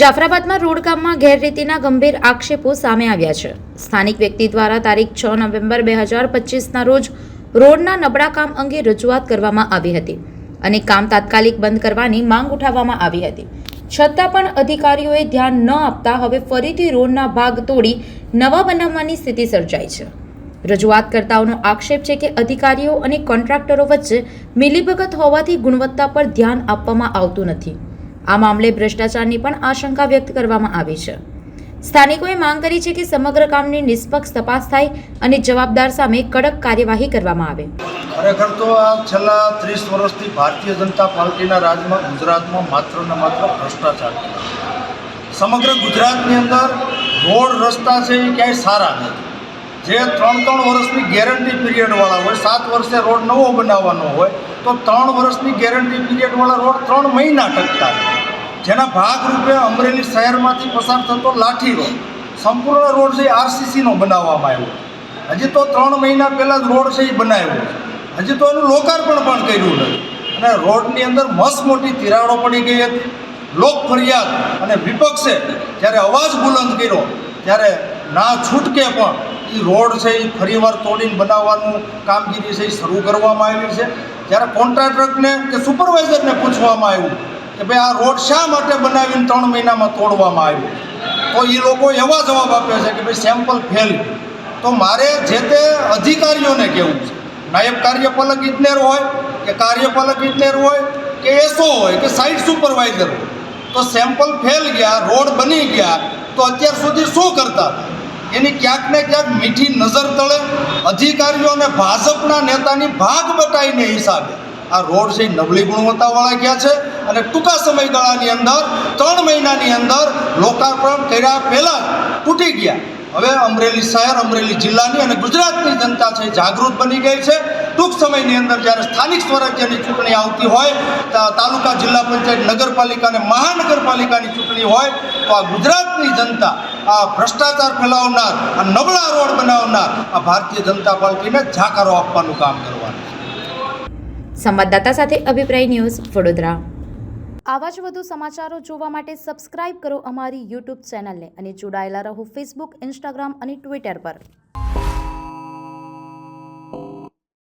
જાફરાબાદમાં road કામમાં ગેરરીતિના ગંભીર આક્ષેપો સામે આવ્યા છે। સ્થાનિક વ્યક્તિ દ્વારા તારીખ 6 નવેમ્બર 2025ના રોજ રોડના નબળા કામ અંગે રજૂઆત કરવામાં આવી હતી અને કામ તાત્કાલિક બંધ કરવાની માંગ ઉઠાવવામાં આવી હતી, છતાં પણ અધિકારીઓએ ધ્યાન ન આપતા હવે ફરીથી રોડના ભાગ તોડી નવા બનાવવાની સ્થિતિ સર્જાઈ છે। રજૂઆતકર્તાઓનો આક્ષેપ છે કે અધિકારીઓ અને કોન્ટ્રાક્ટરો વચ્ચે મિલીભગત હોવાથી ગુણવત્તા પર ધ્યાન આપવામાં આવતું નથી। આ મામલે ભ્રષ્ટાચારની પણ આશંકા વ્યક્ત કરવામાં આવી છે। સ્થાનિકોએ માંગ કરી છે કે સમગ્ર કામની નિષ્પક્ષ તપાસ થાય અને જવાબદાર સામે કડક કાર્યવાહી કરવામાં આવે। ખરેખર તો આ છેલ્લા 30 વર્ષથી ભારતીય જનતા પાર્ટીના રાજમાં ગુજરાતમાં માત્ર ને માત્ર ભ્રષ્ટાચાર સમગ્ર ગુજરાતની અંદર રોડ રસ્તા છે એ ક્યાંય સારા નથી। જે 3 વર્ષની ગેરંટી પીરિયડવાળા હોય, 7 વર્ષે રોડ નવો બનાવવાનો હોય તો 3 વર્ષની ગેરંટી પીરિયડવાળા રોડ 3 મહિના ટકતા, જેના ભાગરૂપે અમરેલી શહેરમાંથી પસાર થતો લાઠી રોડ સંપૂર્ણ રોડ છે આરસીસીનો બનાવવામાં આવ્યો। હજી તો 3 મહિના પહેલાં જ રોડ છે એ બનાવ્યો છે, હજી તો એનું લોકાર્પણ પણ કર્યું નથી અને રોડની અંદર મસ્ત મોટી તિરાડો પડી ગઈ હતી। લોક ફરિયાદ અને વિપક્ષે જ્યારે અવાજ બુલંદ કર્યો ત્યારે ના છૂટકે પણ એ રોડ છે એ ફરીવાર તોડીને બનાવવાનું કામગીરી છે એ શરૂ કરવામાં આવી છે। જ્યારે કોન્ટ્રાક્ટરને કે સુપરવાઇઝરને પૂછવામાં આવ્યું કે ભાઈ આ રોડ શા માટે બનાવીને 3 મહિનામાં તોડવામાં આવ્યું, તો એ લોકો એવા જવાબ આપે છે કે ભાઈ સેમ્પલ ફેલ। તો મારે જે તે અધિકારીઓને કહેવું છે, નાયબ કાર્યપાલક ઇજનેર હોય કે કાર્યપાલક ઇજનેર હોય કે એસઓ હોય કે સાઇટ સુપરવાઇઝર હોય, તો સેમ્પલ ફેલ ગયા, રોડ બની ગયા તો અત્યાર સુધી શું કરતા હતા? એની ક્યાંક ને ક્યાંક મીઠી નજર તળે અધિકારીઓ અને ભાજપના નેતાની ભાગ બટાઈને હિસાબે આ રોડ છે નબળી ગુણવત્તાવાળા ગયા છે અને ટૂંકા સમયગાળાની અંદર 3 મહિનાની અંદર લોકાર્પણ કર્યા પહેલાં તૂટી ગયા। હવે અમરેલી શહેર, અમરેલી જિલ્લાની અને ગુજરાતની જનતા છે જાગૃત બની ગઈ છે। ટૂંક સમયની અંદર જ્યારે સ્થાનિક સ્વરાજ્યની ચૂંટણી આવતી હોય, તાલુકા, જિલ્લા પંચાયત, નગરપાલિકા અને મહાનગરપાલિકાની ચૂંટણી હોય તો આ ગુજરાતની જનતા આ ભ્રષ્ટાચાર ફેલાવનાર, આ નબળા રોડ બનાવનાર આ ભારતીય જનતા પાર્ટીને જાકારો આપવાનું કામ કરવાનું છે। સંવાદદાતા સાથે અભિપ્રાય ન્યૂઝ, વડોદરા। આવા જ વધુ સમાચારો જોવા માટે સબસ્ક્રાઇબ કરો અમારી યુટ્યુબ ચેનલને અને જોડાયેલા રહો ફેસબુક, ઇન્સ્ટાગ્રામ અને ટ્વિટર પર।